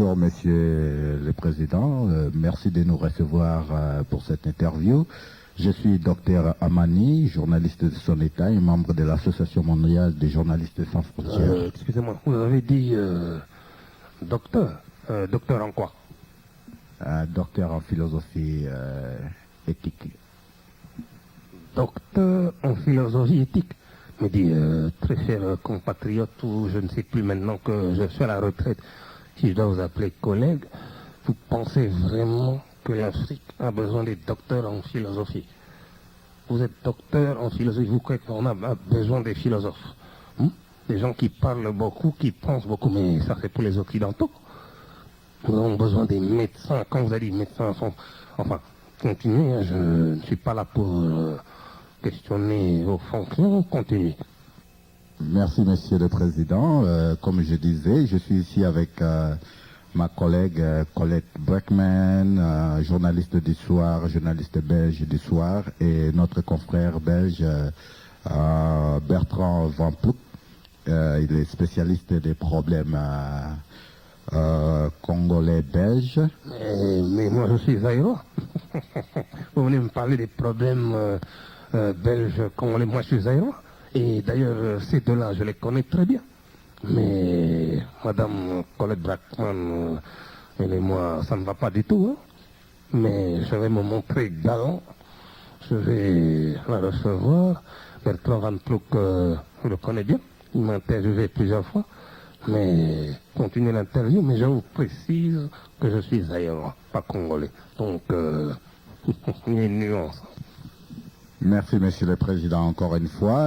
Bonjour, Monsieur le Président. Merci de nous recevoir pour cette interview. Je suis Dr Amani, journaliste de son État et membre de l'Association mondiale des journalistes sans frontières. Excusez-moi, vous avez dit docteur. Docteur en quoi? Docteur en philosophie éthique. Docteur en philosophie éthique. Me dit, très cher compatriote, ou je ne sais plus maintenant que je suis à la retraite, si je dois vous appeler collègue, vous pensez vraiment que l'Afrique a besoin des docteurs en philosophie? Vous êtes docteur en philosophie, vous croyez qu'on a besoin des philosophes, des gens qui parlent beaucoup, qui pensent beaucoup, mais ça c'est pour les Occidentaux. Nous avons besoin des médecins. Quand vous avez dit médecins, enfin, continuez, hein, je ne suis pas là pour questionner vos fonctions, continuez. Merci, Monsieur le Président. Comme je disais, je suis ici avec ma collègue Colette Breckman, journaliste du soir, journaliste belge du soir, et notre confrère belge Bertrand Van Ploeg. Il est spécialiste des problèmes congolais belges. Mais moi je suis zaïrois. Vous venez me parler des problèmes belges, congolais, moi je suis zaïrois. Et d'ailleurs ces deux-là je les connais très bien. Mais Madame Colette Brackman, elle et moi, ça ne va pas du tout. Hein. Mais je vais me montrer galant. Je vais la recevoir. Bertrand Van Ploeg, je le connais bien. Il m'a interviewé plusieurs fois. Mais continuez l'interview, mais je vous précise que je suis zaïrois, pas congolais. Donc, il y a une nuance. Merci, Monsieur le Président, encore une fois.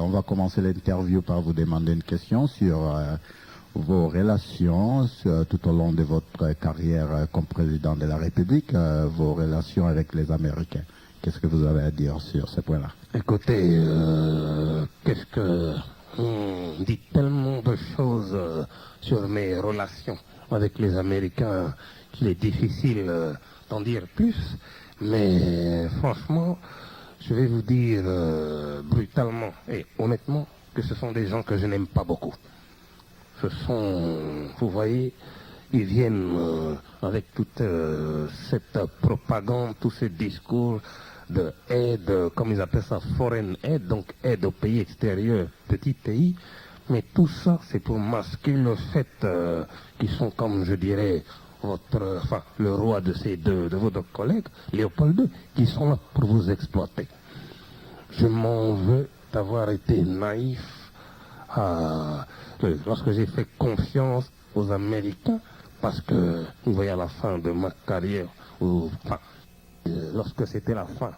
On va commencer l'interview par vous demander une question sur vos relations tout au long de votre carrière comme Président de la République, vos relations avec les Américains. Qu'est-ce que vous avez à dire sur ce point-là? Écoutez, qu'est-ce que... On dit tellement de choses sur mes relations avec les Américains qu'il est difficile d'en dire plus. Mais franchement... Je vais vous dire brutalement et honnêtement que ce sont des gens que je n'aime pas beaucoup. Ce sont, vous voyez, ils viennent avec toute cette propagande, tous ces discours de aide, comme ils appellent ça, foreign aid, donc aide aux pays extérieurs, petits pays. Mais tout ça, c'est pour masquer le fait qu'ils sont, comme je dirais, le roi de vos deux collègues, Léopold II, qui sont là pour vous exploiter. Je m'en veux d'avoir été naïf lorsque j'ai fait confiance aux Américains, parce que, vous voyez, à la fin de ma carrière, lorsque c'était la fin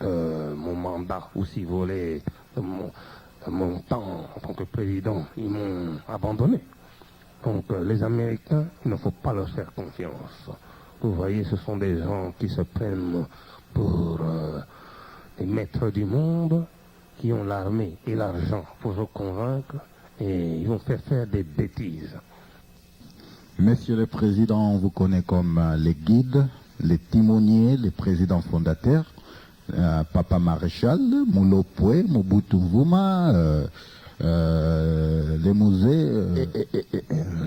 de mon mandat, ou si vous voulez, de mon temps en tant que président, ils m'ont abandonné. Donc les Américains, il ne faut pas leur faire confiance. Vous voyez, ce sont des gens qui se prennent pour les maîtres du monde, qui ont l'armée et l'argent pour vous convaincre, et ils vont faire des bêtises. Monsieur le Président, on vous connaît comme les guides, les timoniers, les présidents fondateurs, Papa Maréchal, Moulopoué, Mobutu Mvuma, les musées...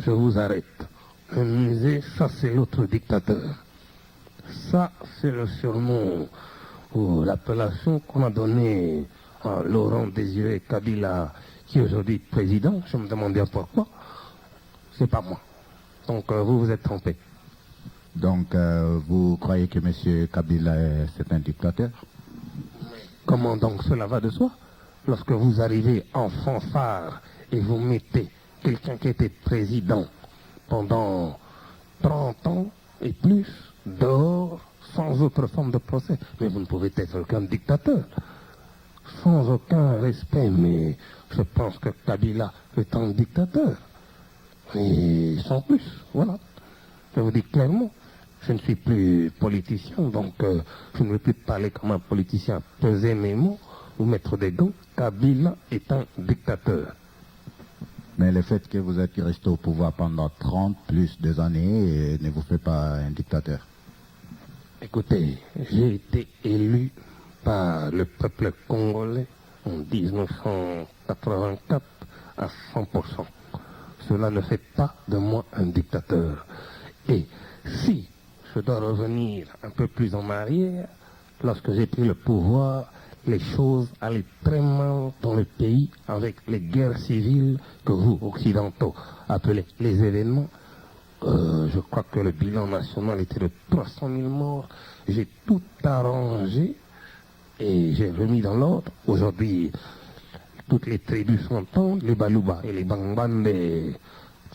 Je vous arrête. Le musée, ça c'est l'autre dictateur. Ça c'est le surnom ou l'appellation qu'on a donnée à Laurent Désiré Kabila, qui est aujourd'hui président. Je me demande bien pourquoi. C'est pas moi. Donc vous vous êtes trompé. Donc vous croyez que M. Kabila c'est un dictateur? Comment donc cela va de soi? Lorsque vous arrivez en fanfare et vous mettez quelqu'un qui était président pendant 30 ans et plus, dehors, sans autre forme de procès. Mais vous ne pouvez être aucun dictateur. Sans aucun respect, mais je pense que Kabila est un dictateur. Et sans plus, voilà. Je vous dis clairement, je ne suis plus politicien, donc je ne veux plus parler comme un politicien, peser mes mots ou mettre des gants. Kabila est un dictateur. Mais le fait que vous êtes resté au pouvoir pendant 30 plus des années ne vous fait pas un dictateur? Écoutez, j'ai été élu par le peuple congolais en 1984 à 100%. cela ne fait pas de moi un dictateur. Et si je dois revenir un peu plus en arrière, lorsque j'ai pris le pouvoir, les choses allaient très mal dans le pays avec les guerres civiles que vous, occidentaux, appelez les événements. Je crois que le bilan national était de 300 000 morts. J'ai tout arrangé et j'ai remis dans l'ordre. Aujourd'hui, toutes les tribus s'entendent, les Baluba et les Bangbande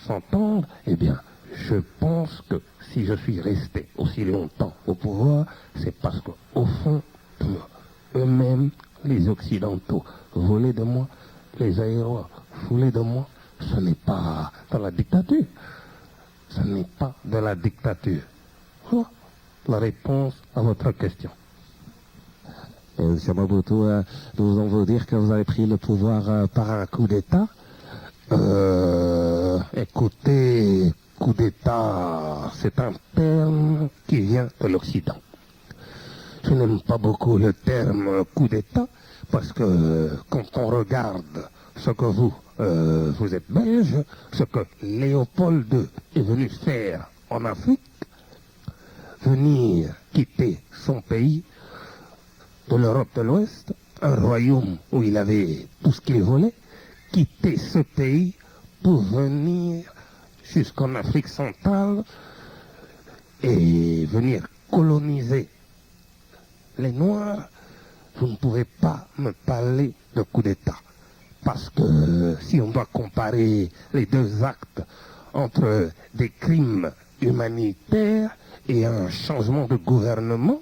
s'entendent. Eh bien, je pense que si je suis resté aussi longtemps au pouvoir, c'est parce qu'au fond, eux-mêmes, les Occidentaux, voulaient de moi, les Aérois voulaient de moi. Ce n'est pas dans la dictature. Ce n'est pas de la dictature. Voilà la réponse à votre question. Monsieur Mobutu, nous allons vous dire que vous avez pris le pouvoir par un coup d'État. Écoutez, coup d'État, c'est un terme qui vient de l'Occident. Je n'aime pas beaucoup le terme coup d'État parce que quand on regarde ce que vous êtes belge, ce que Léopold II est venu faire en Afrique, venir quitter son pays de l'Europe de l'Ouest, un royaume où il avait tout ce qu'il voulait, quitter ce pays pour venir jusqu'en Afrique centrale et venir coloniser les Noirs, vous ne pouvez pas me parler de coup d'État. Parce que si on doit comparer les deux actes entre des crimes humanitaires et un changement de gouvernement,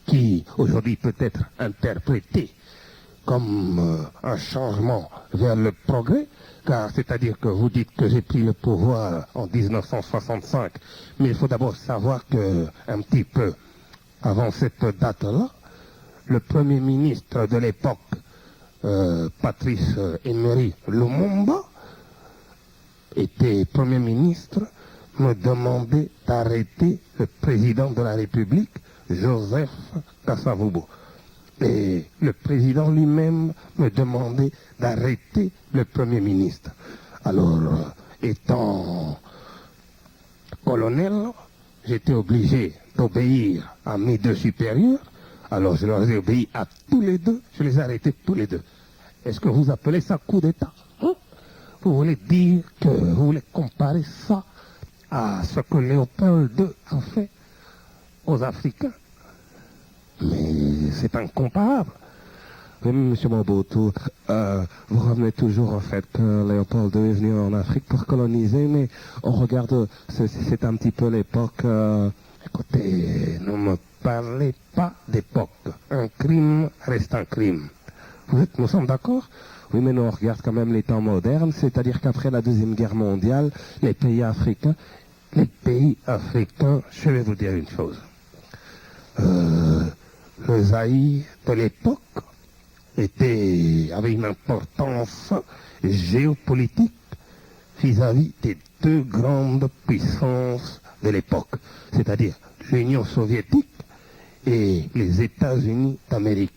qui aujourd'hui peut être interprété comme un changement vers le progrès, car c'est-à-dire que vous dites que j'ai pris le pouvoir en 1965, mais il faut d'abord savoir que un petit peu avant cette date-là, le premier ministre de l'époque, Patrice Emery Lumumba, était Premier ministre, me demandait d'arrêter le président de la République, Joseph Kasavubu. Et le président lui-même me demandait d'arrêter le Premier ministre. Alors, étant colonel, j'étais obligé d'obéir à mes deux supérieurs. Alors je leur ai obéi à tous les deux, je les ai arrêtés tous les deux. Est-ce que vous appelez ça coup d'État, hein? Vous voulez dire que vous voulez comparer ça à ce que Léopold II a fait aux Africains? Mais c'est incomparable. Oui, monsieur Mobutu, vous revenez toujours en fait que Léopold II est venu en Afrique pour coloniser, mais on regarde, c'est un petit peu l'époque... Écoutez, ne me parlez pas d'époque. Un crime reste un crime. Nous sommes d'accord? Oui, mais nous on regarde quand même les temps modernes, c'est-à-dire qu'après la Deuxième Guerre mondiale, les pays africains, je vais vous dire une chose. Le Zaïre de l'époque avait une importance géopolitique vis-à-vis des deux grandes puissances de l'époque, c'est-à-dire l'Union soviétique et les États-Unis d'Amérique.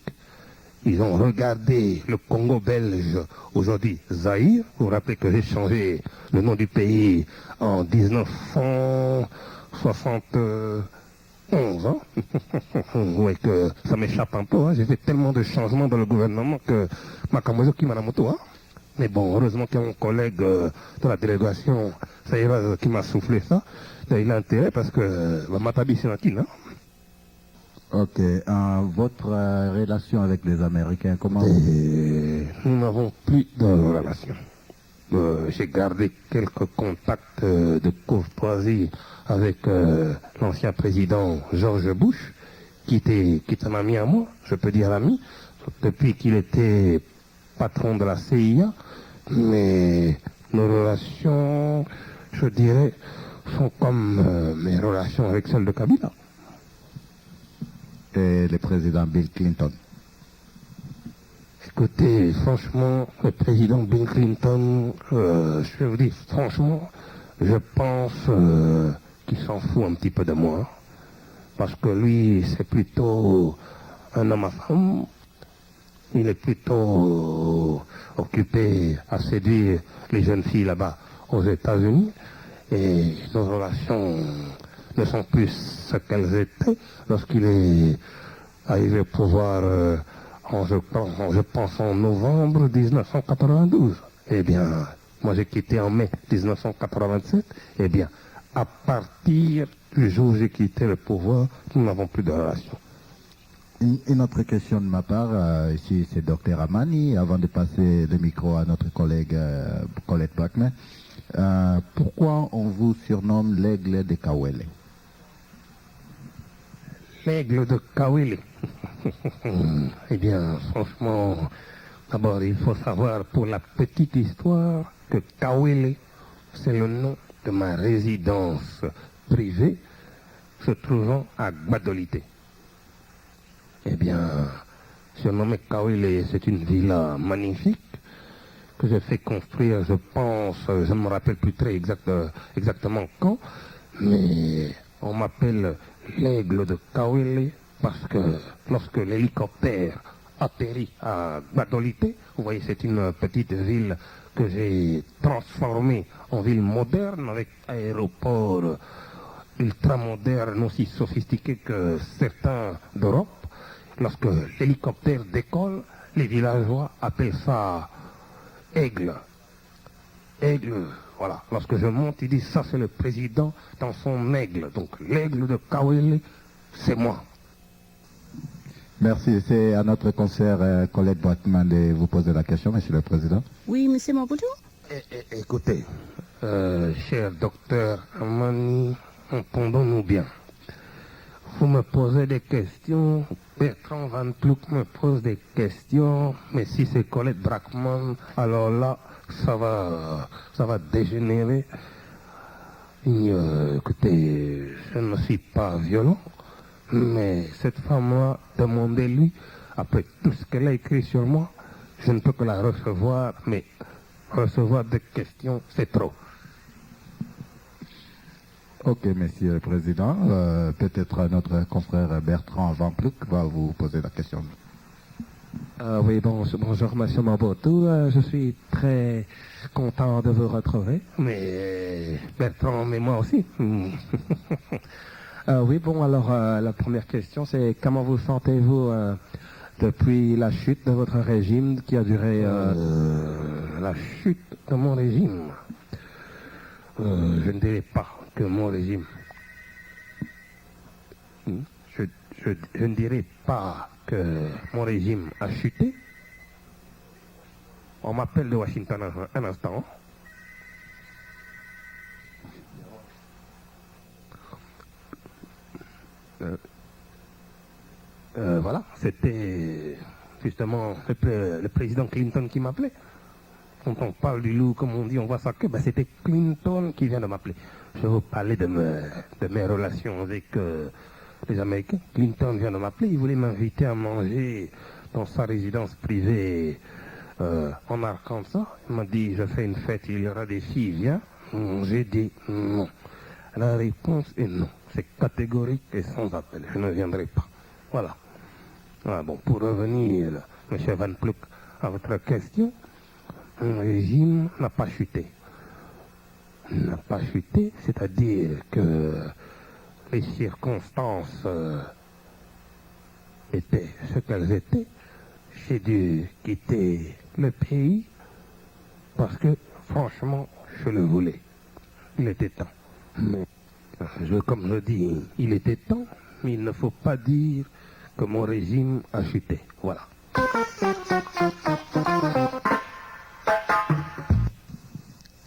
Ils ont regardé le Congo belge, aujourd'hui Zaïre. Vous vous rappelez que j'ai changé le nom du pays en 1971, hein? Oui, que ça m'échappe un peu, hein? J'ai fait tellement de changements dans le gouvernement que Makamozo Kimanamoto, hein? Mais bon, heureusement qu'il y a mon collègue de la délégation, Saïra, qui m'a soufflé ça. Il a intérêt parce que Matabi Sénatine, hein? Ok. Votre relation avec les Américains, comment nous n'avons plus de relation. J'ai gardé quelques contacts de courtoisie avec l'ancien président George Bush, qui est un ami à moi, je peux dire ami, depuis qu'il était patron de la CIA, mais nos relations, je dirais, sont comme mes relations avec celles de Kabila. Et le président Bill Clinton? Écoutez, franchement, le président Bill Clinton, je vais vous dire franchement, je pense qu'il s'en fout un petit peu de moi, parce que lui, c'est plutôt un homme à femme, il est plutôt occupé à séduire les jeunes filles là-bas aux États-Unis. Et nos relations ne sont plus ce qu'elles étaient lorsqu'il est arrivé au pouvoir, je pense en novembre 1992. Eh bien, moi j'ai quitté en mai 1987. Eh bien, à partir du jour où j'ai quitté le pouvoir, nous n'avons plus de relations. Une autre question de ma part, ici c'est Dr Amani, avant de passer le micro à notre collègue Colette Brackman. Pourquoi on vous surnomme l'aigle de Kawele? L'aigle de Kawele. Eh bien, franchement, d'abord il faut savoir pour la petite histoire que Kawele, c'est le nom de ma résidence privée se trouvant à Gbadolité. Eh bien, surnommé Kawele, c'est une villa magnifique que j'ai fait construire, je pense, je ne me rappelle plus très exactement quand, mais on m'appelle l'aigle de Kawele parce que lorsque l'hélicoptère atterrit à Gbadolité, vous voyez, c'est une petite ville que j'ai transformée en ville moderne avec aéroport ultra moderne, aussi sophistiqué que certains d'Europe. Lorsque l'hélicoptère décolle, les villageois appellent ça aigle. Aigle, voilà. Lorsque je monte, ils disent ça c'est le président dans son aigle. Donc l'aigle de Kawele, c'est moi. Merci. C'est à notre concert Colette Brackman de vous poser la question, Monsieur le Président. Oui, Monsieur Mobutu. Écoutez, cher docteur Amani, entendons-nous bien. Vous me posez des questions, Bertrand Van Ploeg me pose des questions, mais si c'est Colette Brackman, alors là, ça va dégénérer. Écoutez, je ne suis pas violent, mais cette femme-là, demandez-lui, après tout ce qu'elle a écrit sur moi, je ne peux que la recevoir, mais recevoir des questions, c'est trop. Ok, Monsieur le Président. Peut-être notre confrère Bertrand Van Ploeg va vous poser la question. Oui, bonjour Monsieur Mobutu. Je suis très content de vous retrouver. Mais Bertrand, mais moi aussi. Oui, bon, alors la première question, c'est comment vous sentez-vous depuis la chute de votre régime qui a duré... La chute de mon régime. Je ne dirais pas que mon régime... Je ne dirais pas que mon régime a chuté. On m'appelle de Washington un instant. Voilà, c'était justement le président Clinton qui m'appelait. Quand on parle du loup, comme on dit, on voit ça que c'était Clinton qui vient de m'appeler. Je vais vous parler de mes relations avec les Américains. Clinton vient de m'appeler, il voulait m'inviter à manger dans sa résidence privée en Arkansas. Il m'a dit, je fais une fête, il y aura des filles, viens. J'ai dit non. La réponse est non. C'est catégorique et sans appel. Je ne viendrai pas. Voilà. Voilà, bon, pour revenir, M. Van Ploeg, à votre question, le régime n'a pas chuté. N'a pas chuté, c'est-à-dire que les circonstances étaient ce qu'elles étaient. J'ai dû quitter le pays parce que, franchement, je le voulais. Il était temps. Mais, comme je dis, il était temps, mais il ne faut pas dire que mon régime a chuté. Voilà.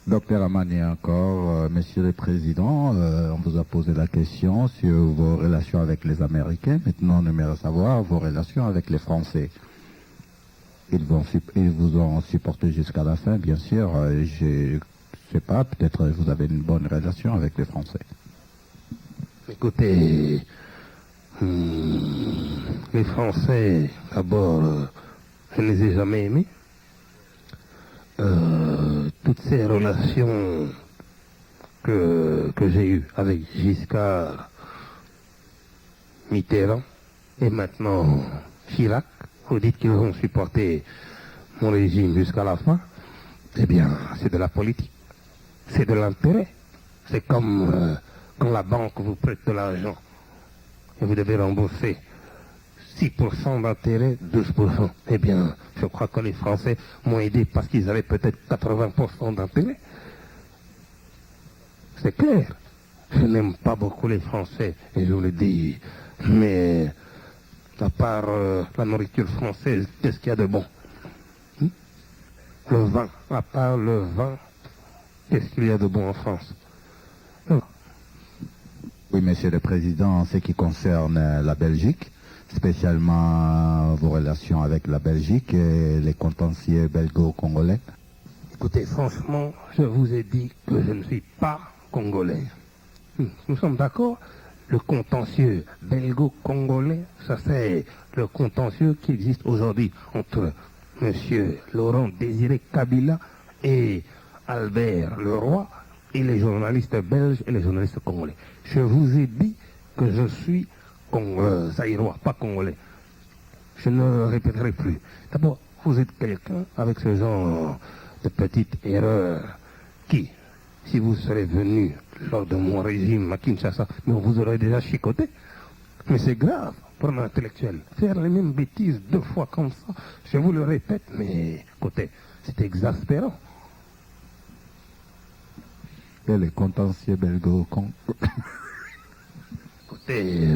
Docteur Amani encore, Monsieur le Président, on vous a posé la question sur vos relations avec les Américains. Maintenant, on aimerait savoir vos relations avec les Français. Ils vous ont supporté jusqu'à la fin, bien sûr. Je ne sais pas, peut-être vous avez une bonne relation avec les Français. Écoutez, les Français, d'abord, je ne les ai jamais aimés. Toutes ces relations que j'ai eues avec Giscard, Mitterrand et maintenant Chirac, vous dites qu'ils vont supporter mon régime jusqu'à la fin, eh bien, c'est de la politique. C'est de l'intérêt. C'est comme quand la banque vous prête de l'argent et vous devez rembourser 6% d'intérêt, 12%. Eh bien, je crois que les Français m'ont aidé parce qu'ils avaient peut-être 80% d'intérêt. C'est clair. Je n'aime pas beaucoup les Français, et je vous le dis. Mais, à part la nourriture française, qu'est-ce qu'il y a de bon? Le vin. À part le vin, qu'est-ce qu'il y a de bon en France? Oui, Monsieur le Président, en ce qui concerne la Belgique, spécialement vos relations avec la Belgique et les contentieux belgo-congolais. Écoutez, franchement, je vous ai dit que je ne suis pas congolais. Nous sommes d'accord? Le contentieux belgo-congolais, ça c'est le contentieux qui existe aujourd'hui entre M. Laurent Désiré Kabila et Albert Leroy et les journalistes belges et les journalistes congolais. Je vous ai dit que je suis zaïrois, pas congolais. Je ne le répéterai plus. D'abord, vous êtes quelqu'un avec ce genre de petites erreurs qui, si vous serez venu lors de mon régime à Kinshasa, mais on vous aurait déjà chicoté. Mais c'est grave pour un intellectuel. Faire les mêmes bêtises 2 fois comme ça, je vous le répète, mais écoutez, c'est exaspérant. Et les contentieux belgo-congolais. Écoutez,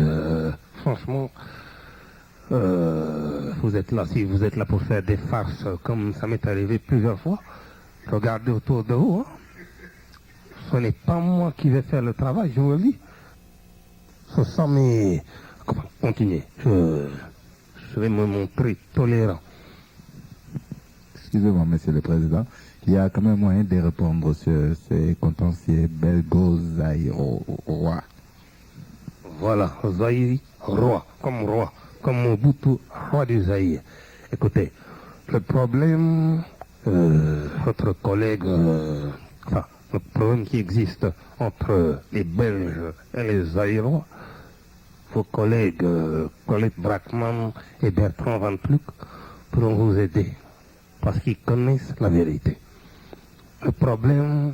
franchement, vous êtes là, si vous êtes là pour faire des farces, comme ça m'est arrivé plusieurs fois, regardez autour de vous. Hein. Ce n'est pas moi qui vais faire le travail, je vous le dis. Ce sont mes... Comment continuer? Je vais me montrer tolérant. Excusez-moi, Monsieur le Président, il y a quand même moyen de répondre sur ces contentieux belgo-zaïrois. Voilà, Zaïre, roi, comme Mobutu, roi du Zaïre. Écoutez, le problème, votre collègue, le problème qui existe entre les Belges et les Zaïrois, vos collègues Colette Brackman et Bertrand Van Pluck pourront vous aider parce qu'ils connaissent la vérité. Le problème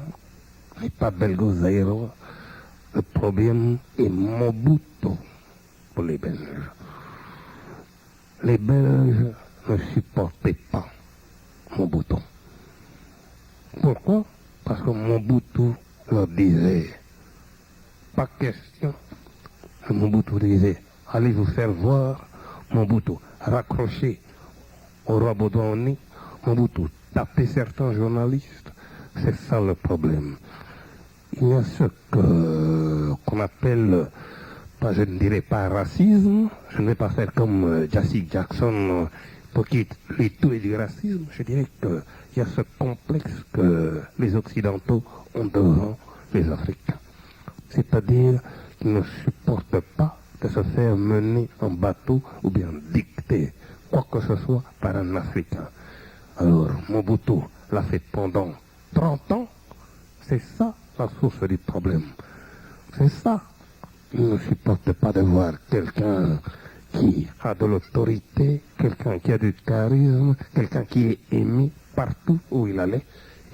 n'est pas belgo-zaïrois, le problème est Mobutu pour les Belges. Les Belges ne supportaient pas Mobutu. Pourquoi? Parce que Mobutu leur disait, pas question. Mobutu disait, allez vous faire voir. Mobutu raccroché au roi Baudouin, Mobutu taper certains journalistes. C'est ça le problème. Il y a ce qu'on appelle, je ne dirais pas racisme, je ne vais pas faire comme Jesse Jackson pour qu'il lui tout est du racisme, je dirais qu'il y a ce complexe que les Occidentaux ont devant les Africains. C'est-à-dire qu'ils ne supportent pas de se faire mener en bateau ou bien dicter quoi que ce soit par un Africain. Alors, Mobutu l'a fait pendant 30 ans, c'est ça la source du problème. C'est ça. Il ne supporte pas de voir quelqu'un qui a de l'autorité, quelqu'un qui a du charisme, quelqu'un qui est aimé partout où il allait.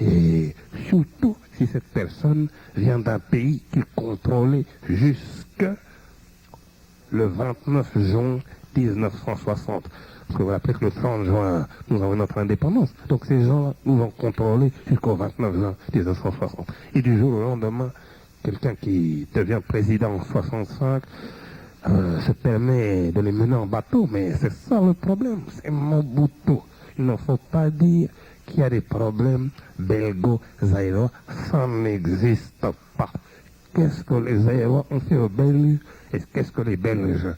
Et surtout si cette personne vient d'un pays qu'il contrôlait jusque le 29 juin 1960. Parce que vous rappelez que le 30 juin, nous avons notre indépendance. Donc ces gens-là nous ont contrôlés jusqu'au 29 juin 1960. Et du jour au lendemain, quelqu'un qui devient président en 65 se permet de les mener en bateau. Mais c'est ça le problème, c'est Mobutu. Il ne faut pas dire qu'il y a des problèmes belgo-zaïrois. Ça n'existe pas. Qu'est-ce que les Zaïrois ont fait aux Belges et qu'est-ce que les Belges,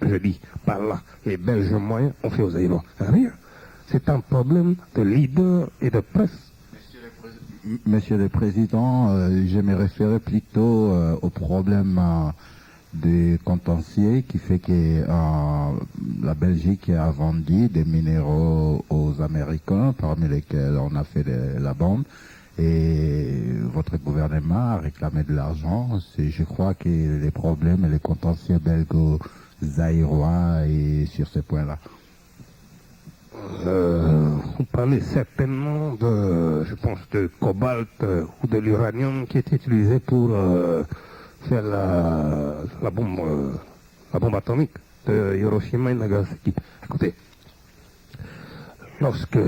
je dis par là, les Belges moyens ont fait aux Zaïrois? Rien. C'est un problème de leader et de presse. Monsieur le Président, je me référais plutôt au problème des contentieux qui fait que la Belgique a vendu des minéraux aux Américains, parmi lesquels on a fait la bande, et votre gouvernement a réclamé de l'argent. Je crois que les problèmes et les contentieux belgo-zaïrois et sur ce point-là. Vous parlez certainement de, je pense, de cobalt ou de l'uranium qui est utilisé pour faire la bombe atomique de Hiroshima et Nagasaki. Écoutez, lorsque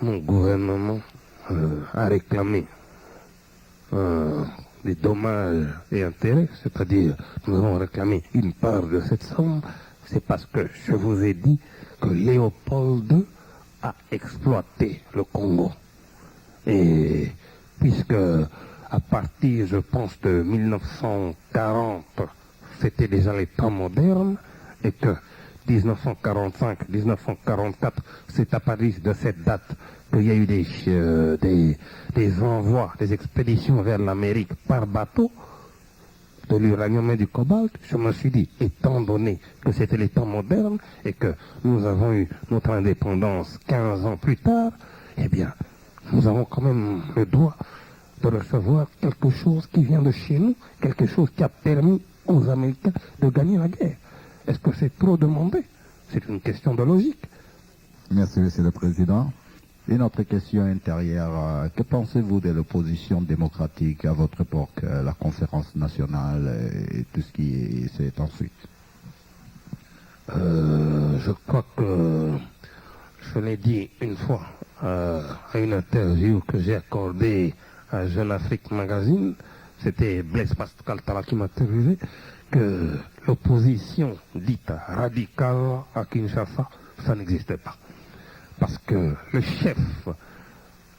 mon gouvernement a réclamé des dommages et intérêts, c'est-à-dire nous avons réclamé une part de cette somme, c'est parce que je vous ai dit que Léopold II a exploité le Congo. Et puisque à partir, je pense, de 1940, c'était déjà les temps modernes, et que 1945, 1944, c'est à partir de cette date qu'il y a eu des envois, des expéditions vers l'Amérique par bateau, de l'uranium et du cobalt, je me suis dit, étant donné que c'était les temps modernes et que nous avons eu notre indépendance 15 ans plus tard, eh bien, nous avons quand même le droit de recevoir quelque chose qui vient de chez nous, quelque chose qui a permis aux Américains de gagner la guerre. Est-ce que c'est trop demandé? C'est une question de logique. Merci, Monsieur le Président. Une autre question intérieure. Que pensez-vous de l'opposition démocratique à votre époque, la conférence nationale et tout ce qui s'est ensuite? Je crois que je l'ai dit une fois à une interview que j'ai accordée à Jeune Afrique Magazine, c'était Blaise Pascal Tala qui m'a interviewé, que l'opposition dite radicale à Kinshasa, ça n'existait pas. Parce que le chef,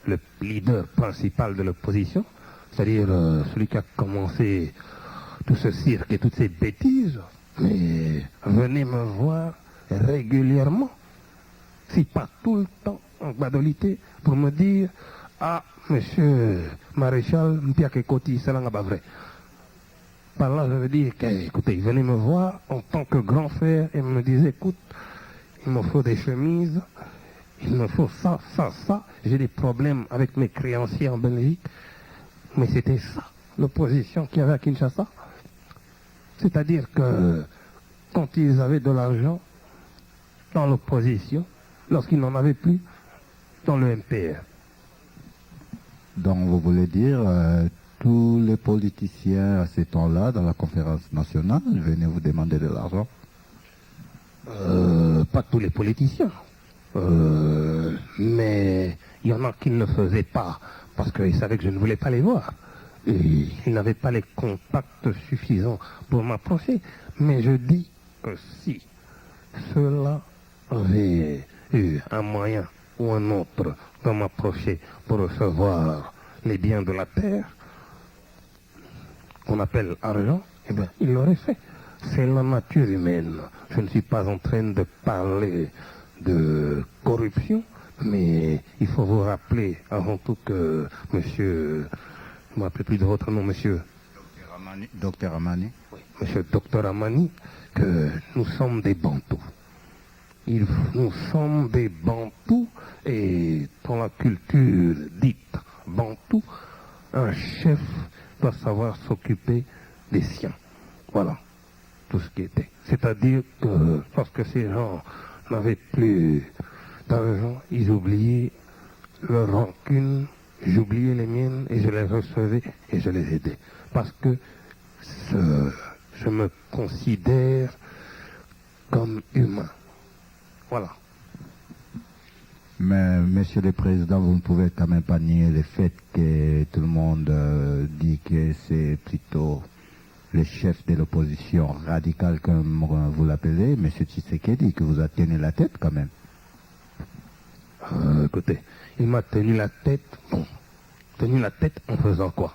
le leader principal de l'opposition, c'est-à-dire celui qui a commencé tout ce cirque et toutes ces bêtises, mais venez me voir régulièrement, si pas tout le temps en badolité, pour me dire « Ah, monsieur Maréchal, Mpiake Koti, c'est là pas vrai ». Par là, je veux dire écoutez, venez me voir en tant que grand frère et me disait « Écoute, il me faut des chemises, il me faut ça, ça, ça. J'ai des problèmes avec mes créanciers en Belgique. » Mais c'était ça, l'opposition qu'il y avait à Kinshasa. C'est-à-dire que quand ils avaient de l'argent dans l'opposition, lorsqu'ils n'en avaient plus, dans le MPR. Donc vous voulez dire, tous les politiciens à ces temps-là, dans la conférence nationale, venaient vous demander de l'argent? Pas tous les politiciens. Mais il y en a qui ne le faisaient pas parce qu'ils savaient que je ne voulais pas les voir. Et ils n'avaient pas les contacts suffisants pour m'approcher. Mais je dis que si ceux-là avaient eu un moyen ou un autre de m'approcher pour recevoir les biens de la terre, qu'on appelle argent, eh bien, ils l'auraient fait. C'est la nature humaine. Je ne suis pas en train de parler de corruption, mais il faut vous rappeler avant tout que monsieur, je ne me rappelle plus de votre nom, monsieur Docteur Amani. Oui, monsieur Docteur Amani, que nous sommes des Bantous. Nous sommes des Bantous, et dans la culture dite Bantou, un chef doit savoir s'occuper des siens. Voilà tout ce qui était. C'est-à-dire que lorsque ces gens n'avaient plus d'argent, ils oubliaient leur rancune, j'oubliais les miennes et je les recevais et je les aidais. Parce que je me considère comme humain. Voilà. Mais, Monsieur le Président, vous ne pouvez quand même pas nier le fait que tout le monde dit que c'est plutôt le chef de l'opposition radicale, comme vous l'appelez, M. Tshisekedi, que vous a tenu la tête quand même. Écoutez, il m'a tenu la tête. Bon, tenu la tête en faisant quoi?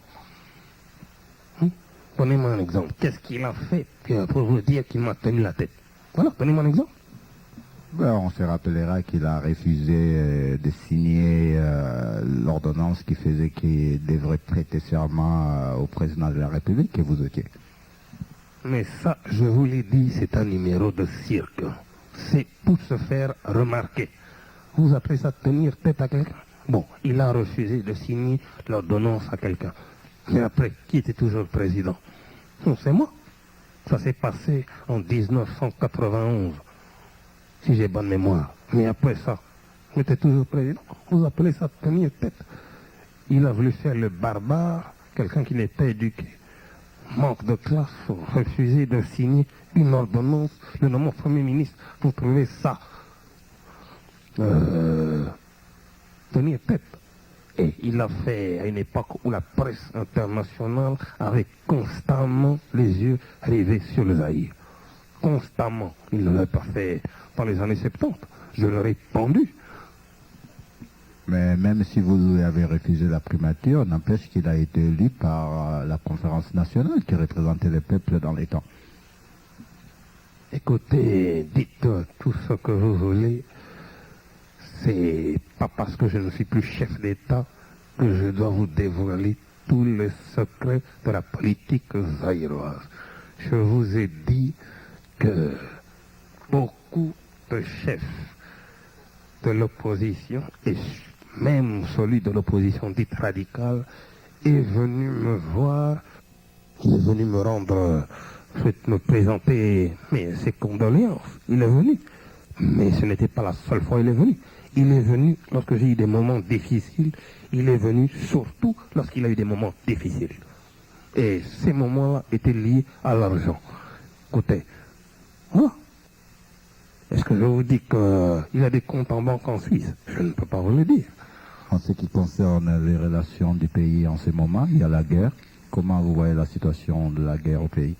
Donnez-moi un exemple. Qu'est-ce qu'il a fait pour vous dire qu'il m'a tenu la tête? Voilà, donnez-moi un exemple. Ben, on se rappellera qu'il a refusé de signer l'ordonnance qui faisait qu'il devrait prêter serment au président de la République, et vous étiez. Mais ça, je vous l'ai dit, c'est un numéro de cirque. C'est pour se faire remarquer. Vous appelez ça tenir tête à quelqu'un? Bon, il a refusé de signer l'ordonnance à quelqu'un. Mais après, qui était toujours président? Non, c'est moi. Ça s'est passé en 1991. si j'ai bonne mémoire. Mais après ça, il était toujours président. Vous appelez ça tenir tête. Il a voulu faire le barbare, quelqu'un qui n'est pas éduqué. Manque de classe, refuser de signer une ordonnance, le nom Premier ministre. Vous trouvez ça tenir tête. Et il l'a fait à une époque où la presse internationale avait constamment les yeux rivés sur le Zaïre. Constamment. Il ne l'a pas fait dans les années 70. Je l'aurais répondu. Mais même si vous lui avez refusé la primature, n'empêche qu'il a été élu par la conférence nationale qui représentait le peuple dans les temps. Écoutez, dites tout ce que vous voulez. C'est pas parce que je ne suis plus chef d'État que je dois vous dévoiler tous les secrets de la politique zaïroise. Je vous ai dit que beaucoup de chefs de l'opposition, et même celui de l'opposition dite radicale, est venu me voir, il est venu me rendre, me présenter ses condoléances. Il est venu. Mais ce n'était pas la seule fois qu'il est venu. Il est venu lorsque j'ai eu des moments difficiles. Il est venu surtout lorsqu'il a eu des moments difficiles. Et ces moments-là étaient liés à l'argent. Écoutez, moi, est-ce que je vous dis qu'il a des comptes en banque en Suisse? Je ne peux pas vous le dire. En ce qui concerne les relations du pays en ce moment, il y a la guerre. Comment vous voyez la situation de la guerre au pays?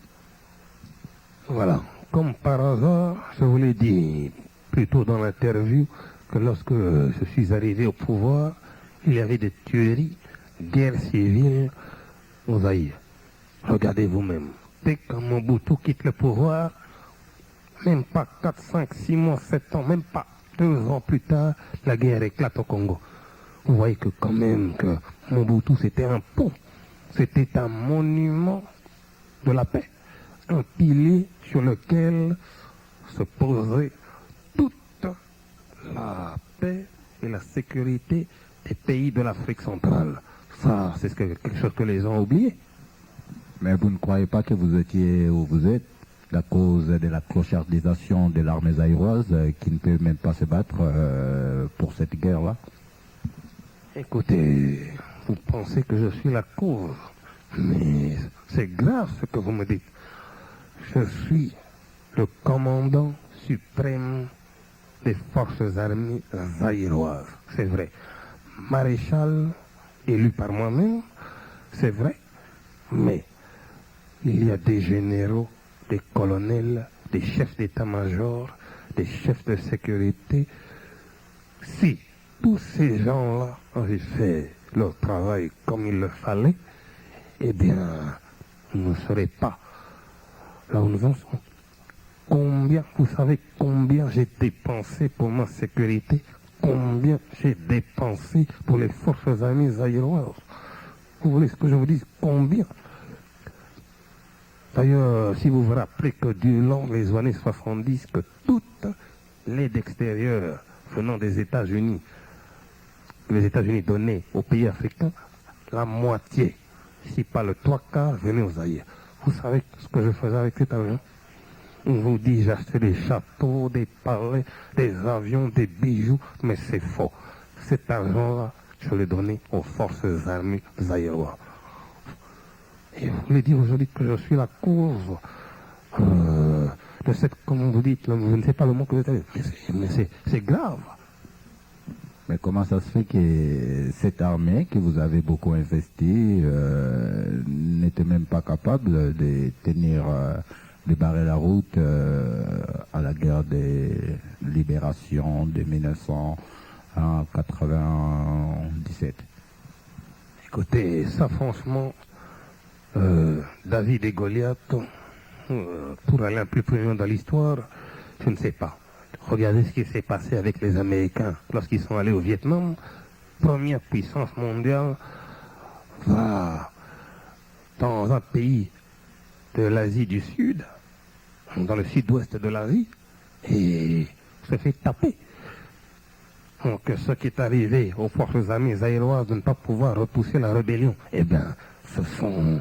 Voilà. Comme par hasard, je vous l'ai dit plus tôt dans l'interview, que lorsque je suis arrivé au pouvoir, il y avait des tueries, guerre civile au Zaïre. Regardez vous-même. Dès que Mobutu quitte le pouvoir, même pas 4, 5, 6 mois, 7 ans, même pas 2 ans plus tard, la guerre éclate au Congo. Vous voyez que quand même que Mobutu c'était un pont, c'était un monument de la paix, un pilier sur lequel se posait toute la paix et la sécurité des pays de l'Afrique centrale. Ça, c'est quelque chose que les gens ont oublié. Mais vous ne croyez pas que vous étiez où vous êtes à cause de la clochardisation de l'armée zaïroise qui ne peut même pas se battre pour cette guerre-là? Écoutez, vous pensez que je suis la cause, mais c'est grave ce que vous me dites. Je suis le commandant suprême des forces armées zaïroises, c'est vrai. Maréchal élu par moi-même, c'est vrai, mais il y a des généraux, des colonels, des chefs d'état-major, des chefs de sécurité. Si tous ces gens-là avaient fait leur travail comme il le fallait, eh bien, on ne serait pas là où nous en sommes. Vous savez combien j'ai dépensé pour ma sécurité? Combien j'ai dépensé pour les forces armées zaïroises? Vous voulez que je vous dise combien? D'ailleurs, si vous vous rappelez que durant les années 70, que toute l'aide extérieure venant des États-Unis, que les États-Unis donnaient aux pays africains, la moitié, si pas le 3/4, venait aux Zaïre. Vous savez ce que je faisais avec cet argent? On vous dit j'achetais des châteaux, des palais, des avions, des bijoux, mais c'est faux. Cet argent-là, je l'ai donné aux forces armées zaïroises. Et vous voulez dire aujourd'hui que je suis la cause de cette, comme vous dites, je ne sais pas le mot que vous avez, mais c'est grave. Mais comment ça se fait que cette armée que vous avez beaucoup investi n'était même pas capable de tenir, de barrer la route à la guerre de libération de 1997? Écoutez, ça franchement, David et Goliath, pour aller un peu plus loin dans l'histoire, je ne sais pas. Regardez ce qui s'est passé avec les Américains lorsqu'ils sont allés au Vietnam. Première puissance mondiale va dans un pays de l'Asie du Sud, dans le sud-ouest de l'Asie, et se fait taper. Donc ce qui est arrivé aux forces armées zaïroises de ne pas pouvoir repousser la rébellion, eh bien, ce sont,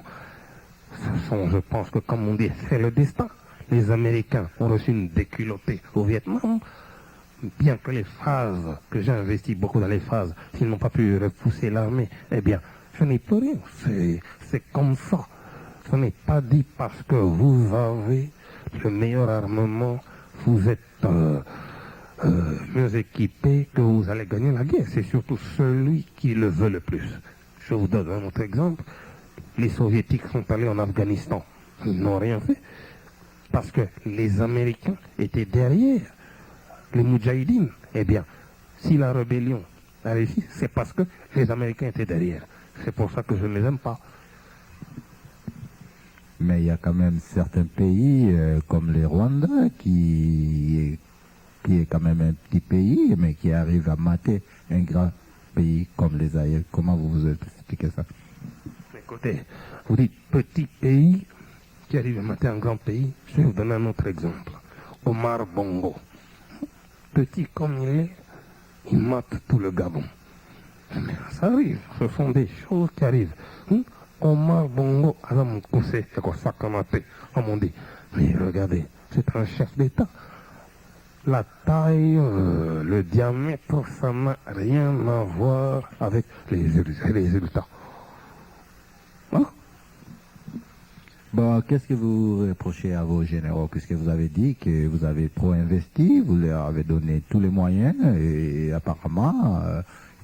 je pense que comme on dit, c'est le destin. Les Américains ont reçu une déculottée au Vietnam. bien que les phases, que j'ai investi beaucoup dans les phases, s'ils n'ont pas pu repousser l'armée, eh bien, je n'y peux rien. C'est comme ça. Ce n'est pas dit parce que vous avez le meilleur armement, vous êtes mieux équipé que vous allez gagner la guerre. C'est surtout celui qui le veut le plus. Je vous donne un autre exemple. Les soviétiques sont allés en Afghanistan. Ils n'ont rien fait parce que les Américains étaient derrière les Moudjahidines. Eh bien, si la rébellion a réussi, c'est parce que les Américains étaient derrière. C'est pour ça que je ne les aime pas. Mais il y a quand même certains pays comme le Rwanda qui est quand même un petit pays, mais qui arrive à mater un grand pays comme les Zaïre. Comment vous expliquez ça? Écoutez, vous dites petit pays qui arrive à mater un grand pays. Je vais vous donner un autre exemple. Omar Bongo. Petit comme il est, il mate tout le Gabon. Mais ça arrive, ce sont des choses qui arrivent. Omar Bongo, alors mon conseil, c'est quoi ça qu'on a fait? Oh mon Dieu, mais regardez, c'est un chef d'État. La taille, le diamètre, ça n'a rien à voir avec les résultats. Voilà. Bon, qu'est-ce que vous reprochez à vos généraux, puisque vous avez dit que vous avez trop investi, vous leur avez donné tous les moyens, et apparemment,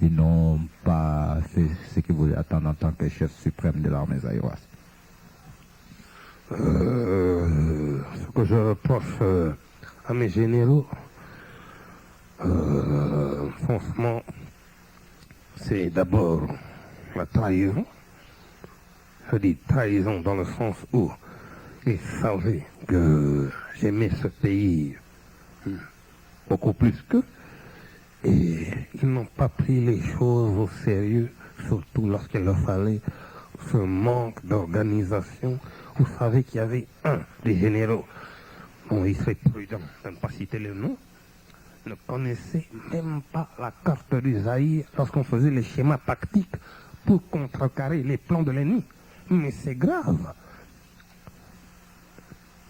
ils n'ont pas fait ce que vous attendez en tant que chef suprême de l'armée zaïroise. Ce que je reproche à mes généraux, franchement, c'est d'abord la trahison. Je dis trahison dans le sens où ils savaient que j'aimais ce pays beaucoup plus qu'eux, et ils n'ont pas pris les choses au sérieux, surtout lorsqu'il leur fallait ce manque d'organisation. Vous savez qu'il y avait un des généraux, bon, il serait prudent de ne pas citer le nom, ne connaissait même pas la carte du Zaïre lorsqu'on faisait les schémas tactiques pour contrecarrer les plans de l'ennemi. Mais c'est grave.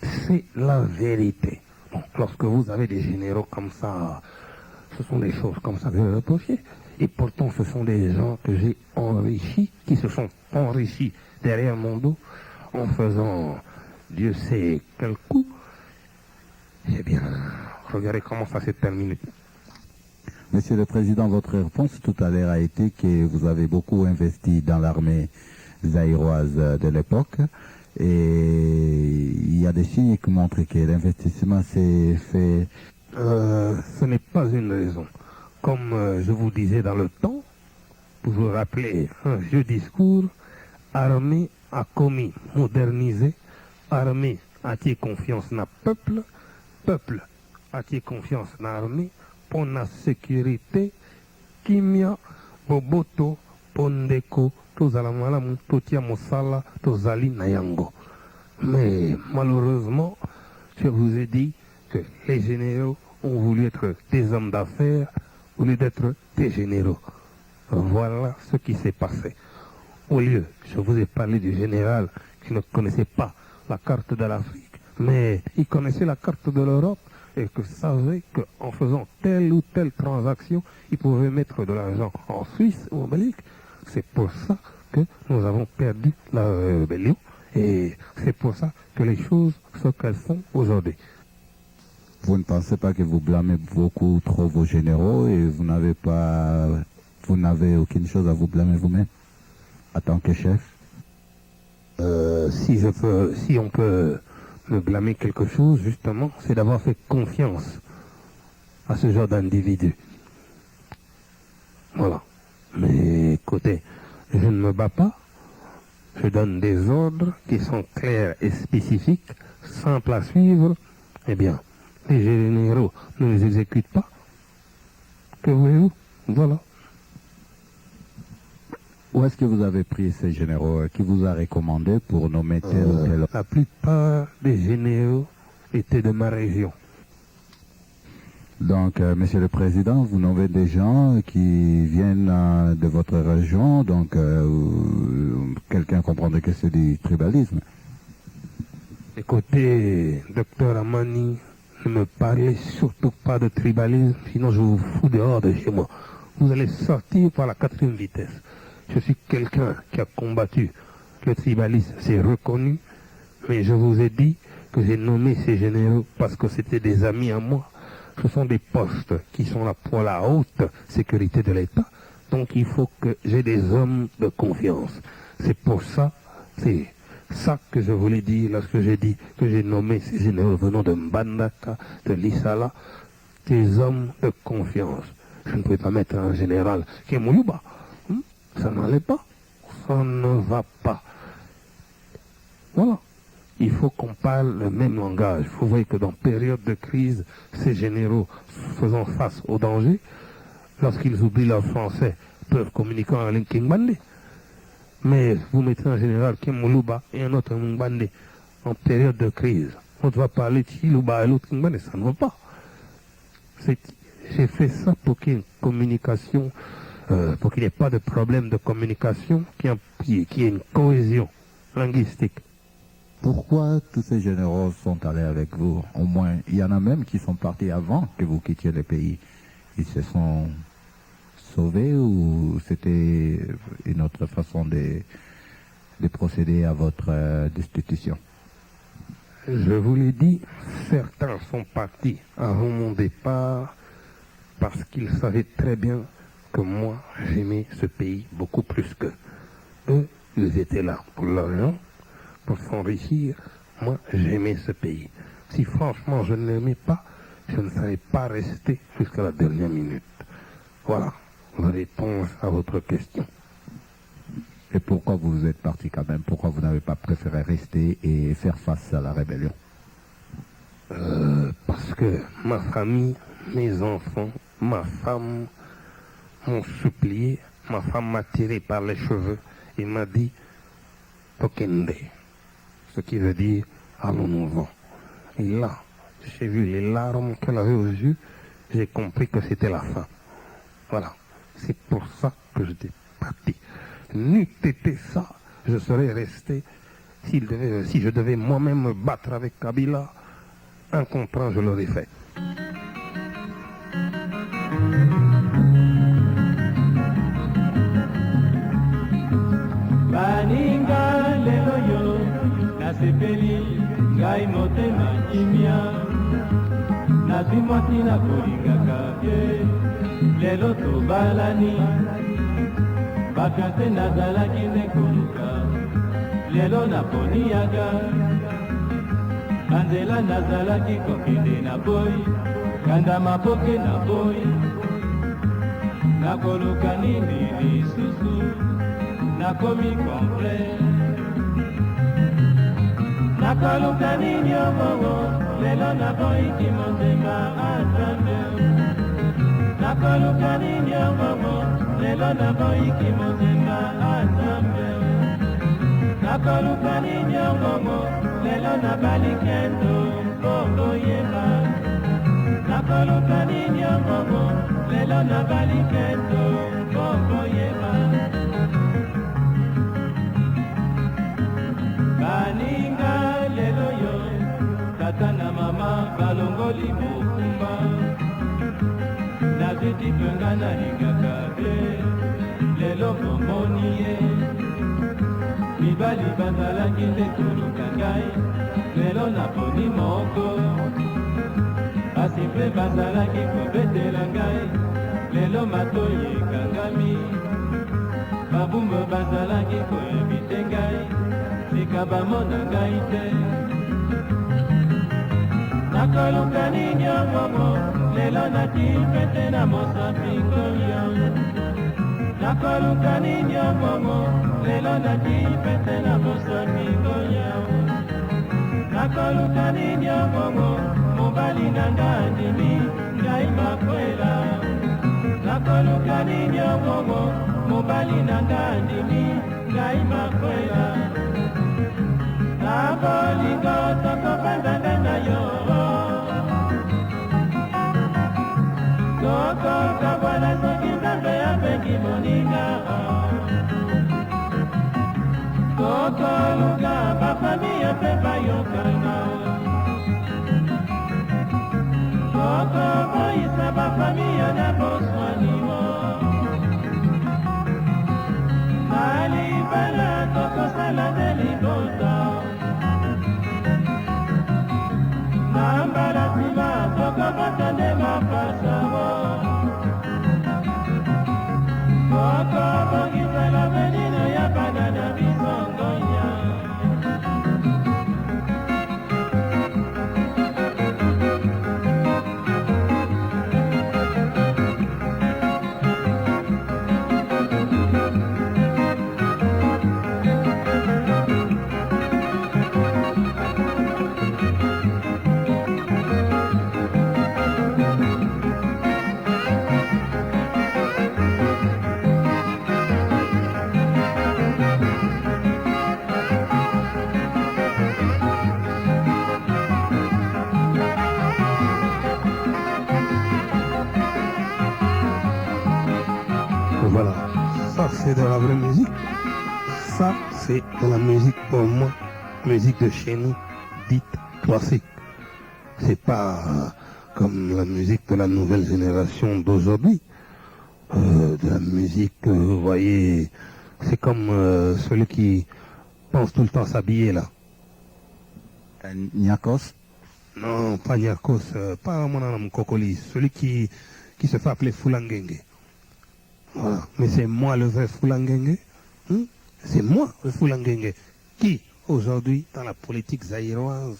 C'est la vérité. Donc, lorsque vous avez des généraux comme ça, ce sont des choses comme ça que je reprochais. Et pourtant, ce sont des gens que j'ai enrichis, qui se sont enrichis derrière mon dos, en faisant Dieu sait quel coup. Eh bien, regardez comment ça s'est terminé. Monsieur le Président, votre réponse tout à l'heure a été que vous avez beaucoup investi dans l'armée zaïroise de l'époque, et il y a des signes qui montrent que l'investissement s'est fait. Ce n'est pas une raison. Comme je vous disais dans le temps, pour vous rappeler un vieux discours, armée a commis, modernisé, armée a-t-il confiance na peuple, peuple a-t-il confiance na armée, pour la sécurité, kimia, boboto, pondeko, tozala malamu, totia mosala, tozali nayango. Mais malheureusement, je vous ai dit que les généraux ont voulu être des hommes d'affaires au lieu d'être des généraux. Voilà ce qui s'est passé. Au lieu, je vous ai parlé du général qui ne connaissait pas la carte de l'Afrique, mais il connaissait la carte de l'Europe et que savait qu'en faisant telle ou telle transaction, il pouvait mettre de l'argent en Suisse ou en Belgique. C'est pour ça que nous avons perdu la rébellion et c'est pour ça que les choses sont qu'elles sont aujourd'hui. Vous ne pensez pas que vous blâmez beaucoup trop vos généraux et vous n'avez aucune chose à vous blâmer vous-même en tant que chef? Si on peut me blâmer quelque chose, justement, c'est d'avoir fait confiance à ce genre d'individu. Voilà. Mais écoutez, je ne me bats pas. Je donne des ordres qui sont clairs et spécifiques, simples à suivre. Eh bien, les généraux ne les exécutent pas. Que voulez-vous? Voilà. Où est-ce que vous avez pris ces généraux? Qui vous a recommandé pour nommer tel ou tel? La plupart des généraux étaient de ma région. Donc, Monsieur le Président, vous nommez des gens qui viennent de votre région, donc quelqu'un comprendrait que c'est du tribalisme. Écoutez, docteur Amani, Ne me parlez surtout pas de tribalisme, sinon je vous fous dehors de chez moi. Vous allez sortir par la 4e vitesse. Je suis quelqu'un qui a combattu le tribalisme, c'est reconnu, mais je vous ai dit que j'ai nommé ces généraux parce que c'était des amis à moi. Ce sont des postes qui sont là pour la haute sécurité de l'État. Donc il faut que j'ai des hommes de confiance. C'est pour ça, c'est ça que je voulais dire lorsque j'ai dit que j'ai nommé ces généraux venant de Mbandaka, de Lissala, des hommes de confiance. Je ne pouvais pas mettre un général qui est Mouyouba. Ça n'allait pas. Ça ne va pas. Voilà. Il faut qu'on parle le même langage. Vous voyez que dans période de crise, ces généraux faisant face au danger, lorsqu'ils oublient leur français, peuvent communiquer en langue Kingbande. Mais vous mettez un général qui est Moulouba et un autre Mbande en période de crise. On doit parler Chilouba et l'autre Kingbande, ça ne va pas. J'ai fait ça pour qu'il y ait une communication, pour qu'il n'y ait pas de problème de communication, qu'il y ait une cohésion linguistique. Pourquoi tous ces généraux sont allés avec vous? Au moins, il y en a même qui sont partis avant que vous quittiez le pays. Ils se sont sauvés ou c'était une autre façon de procéder à votre destitution? Je vous l'ai dit, certains sont partis avant mon départ parce qu'ils savaient très bien que moi, j'aimais ce pays beaucoup plus qu'eux. Eux, ils étaient là pour l'argent, pour s'enrichir. Moi, j'aimais ce pays. Si franchement je ne l'aimais pas, je ne serais pas resté jusqu'à la dernière minute. Voilà la réponse à votre question. Et pourquoi vous êtes parti quand même? Pourquoi vous n'avez pas préféré rester et faire face à la rébellion? Parce que ma famille, mes enfants, ma femme m'ont supplié. Ma femme m'a tiré par les cheveux et m'a dit Tokende, ce qui veut dire allons-nous-en. Et là, j'ai vu les larmes qu'elle avait aux yeux, j'ai compris que c'était la fin. Voilà, c'est pour ça que j'étais parti. N'eût été ça, je serais resté. Si je devais moi-même me battre avec Kabila, un contre un, je l'aurais fait. Baninga lelo yo nasepeli ngai motema kimia nazimwaki na kolingaka ye lelo tobalani bakate nazalaki nde koluka lelo naponiaka banzela nazalaki kokende na boyi kanda maboke na boyi nakoluka nini lisusu nakomi complet nakoluka nini omongo lelo naboyiki monzenga asambe nakoluka nini omongo lelo naboyiki monzenga asambe nakoluka nini omongo lelo nabali kendo mbongo yeba nakoluka nini omongo lelo nabali kendo mbongo yeba baninga lelo yo tata na mama balongoli mokumba nazwiti penga nalingaka te lelo bomoni ye mibali bazalaki nde koluka ngai lelo naponi moko basi mpe bazalaki kobetela ngai lelo matoyi ekangami babumbu bazalaki koyebite ngai sika bamona ngai te nakoluka nini omomo lelo nati pete na mosapingo yo nakoluka nini omomo lelo nati pete na mosapingo yo nakoluka nini omomo mobali na nga andimi ngai makwela nakoluka nini omomo mobali na nga andimi ngai makwela na bolingo tokobandanga na yo tokokabwana soki nzambe apengi moninga tokoluka bafamiye mpe bayokana c'est de la vraie musique. Ça, c'est de la musique pour moi, musique de chez nous, dite classique. C'est pas comme la musique de la nouvelle génération d'aujourd'hui. De la musique, vous voyez, c'est comme celui qui pense tout le temps s'habiller là. Niakos? Non, pas Niakos, pas mon Kokoli, celui qui se fait appeler Fulangenge. Voilà, mais c'est moi le vrai Fulangenge. C'est moi le Fulangenge qui, aujourd'hui, dans la politique zaïroise,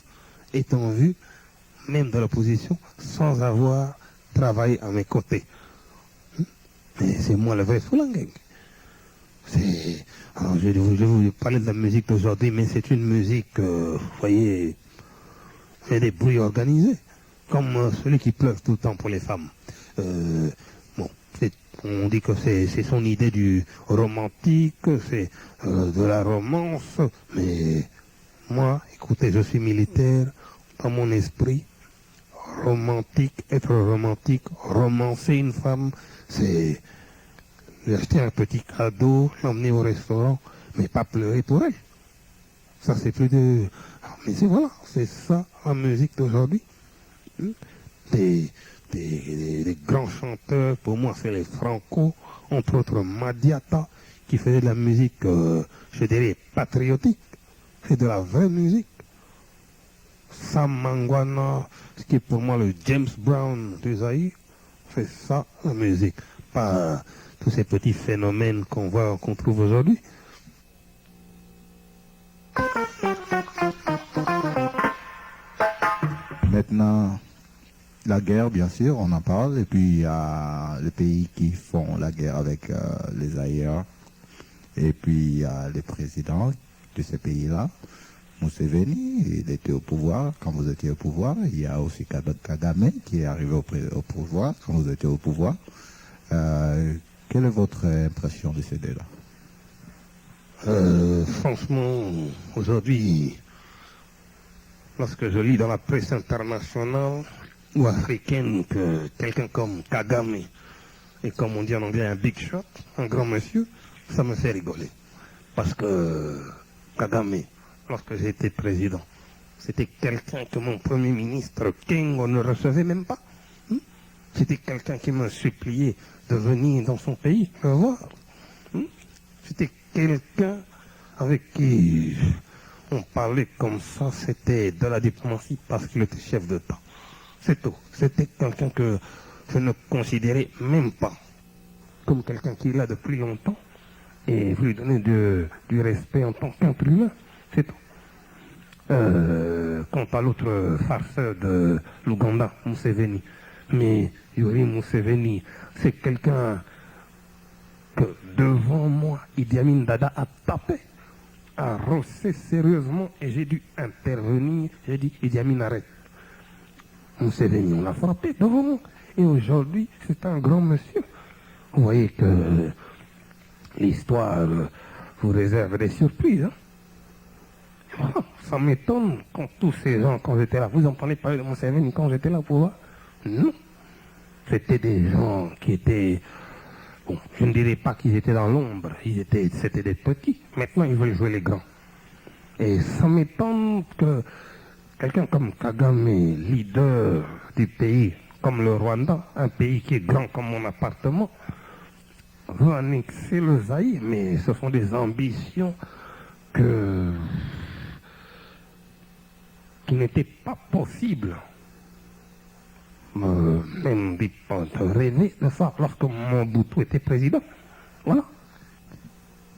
est en vue, même de l'opposition, sans avoir travaillé à mes côtés. Mais c'est moi le vrai Fulangenge. Alors, je vais vous parler de la musique d'aujourd'hui, mais c'est une musique, vous voyez, c'est des bruits organisés, comme celui qui pleure tout le temps pour les femmes. Bon, on dit que c'est son idée du romantique, c'est de la romance, mais moi, écoutez, je suis militaire, dans mon esprit, romantique, être romantique, romancer une femme, c'est lui acheter un petit cadeau, l'emmener au restaurant, mais pas pleurer pour elle. Ça, c'est plus de... Mais c'est voilà, c'est ça la musique d'aujourd'hui. Des grands chanteurs, pour moi, c'est les Franco, entre autres Madiata, qui faisait de la musique, je dirais, patriotique. C'est de la vraie musique. Sam Mangwana, ce qui est pour moi le James Brown du Zaïre, c'est ça la musique. Pas tous ces petits phénomènes qu'on trouve aujourd'hui. Maintenant, la guerre, bien sûr, on en parle, et puis il y a les pays qui font la guerre avec les ailleurs, et puis il y a les présidents de ces pays-là. Museveni, il était au pouvoir quand vous étiez au pouvoir. Il y a aussi Kagame qui est arrivé au pouvoir quand vous étiez au pouvoir. Quelle est votre impression de ces deux-là? Franchement, aujourd'hui, lorsque je lis dans la presse internationale ou africaine que quelqu'un comme Kagame est, comme on dit en anglais, un big shot, un grand monsieur, ça me fait rigoler. Parce que Kagame, lorsque j'étais président, c'était quelqu'un que mon premier ministre Kengo ne recevait même pas. C'était quelqu'un qui me suppliait de venir dans son pays me voir. C'était quelqu'un avec qui on parlait comme ça, c'était de la diplomatie parce qu'il était chef d'État. C'est tout. C'était quelqu'un que je ne considérais même pas comme quelqu'un qui est là depuis longtemps et lui donner du respect en tant qu'être humain. C'est tout. Quant à l'autre farceur de l'Ouganda, Museveni, mais Yoweri Museveni, c'est quelqu'un que devant moi, Idi Amin Dada a tapé, a rossé sérieusement et j'ai dû intervenir. J'ai dit, Idi Amin, arrête. Museveni, on l'a frappé devant moi. Et aujourd'hui, c'est un grand monsieur. Vous voyez que l'histoire vous réserve des surprises. Voilà. Ça m'étonne quand tous ces gens, quand j'étais là, vous entendez parler de Museveni quand j'étais là pour voir? Non. C'était des gens qui étaient... Bon, je ne dirais pas qu'ils étaient dans l'ombre, c'était des petits. Maintenant, ils veulent jouer les grands. Et ça m'étonne que quelqu'un comme Kagame, leader du pays, comme le Rwanda, un pays qui est grand comme mon appartement, veut annexer le Zaïre, mais ce sont des ambitions qui n'étaient pas possibles. Même des de rêver de ça lorsque Mobutu était président. Voilà.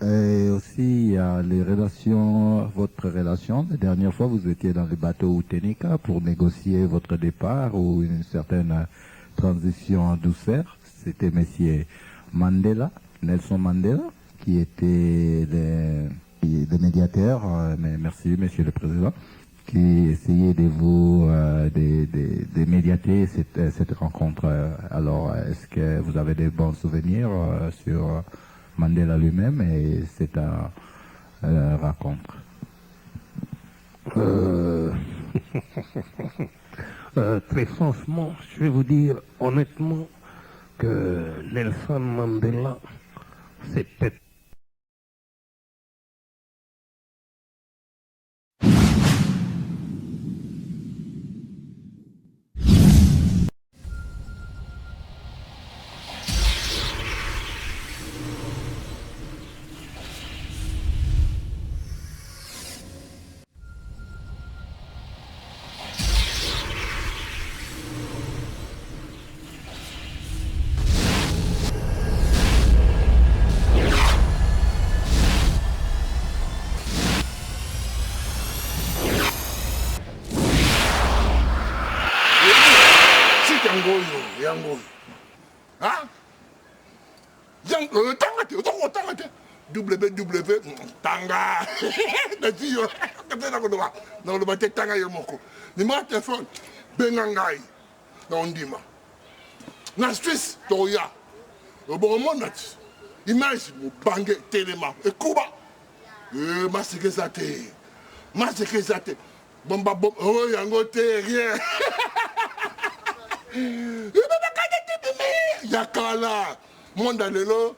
Et aussi, il y a les relations, votre relation. La dernière fois, vous étiez dans le bateau Utenika pour négocier votre départ ou une certaine transition en douceur. C'était monsieur Mandela, Nelson Mandela, qui était le médiateur. Mais merci, monsieur le président, qui essayait de vous de médiater cette rencontre. Alors, est-ce que vous avez des bons souvenirs sur Mandela lui-même et cette rencontre? Très franchement, je vais vous dire honnêtement que Nelson Mandela, c'est peut-être yango. Hein? Tanga. WW Tanga. Nati yo. Katena ko doa. Na lo bate tanga yo moko. Ni ma téléphone bengangai. Na ondima. Na Suisse toya. Bon monat. Imagine mo bange téléma et Cuba. Ma sécurité. Bomba bom oh yango te rien. Yakala. Monde lelo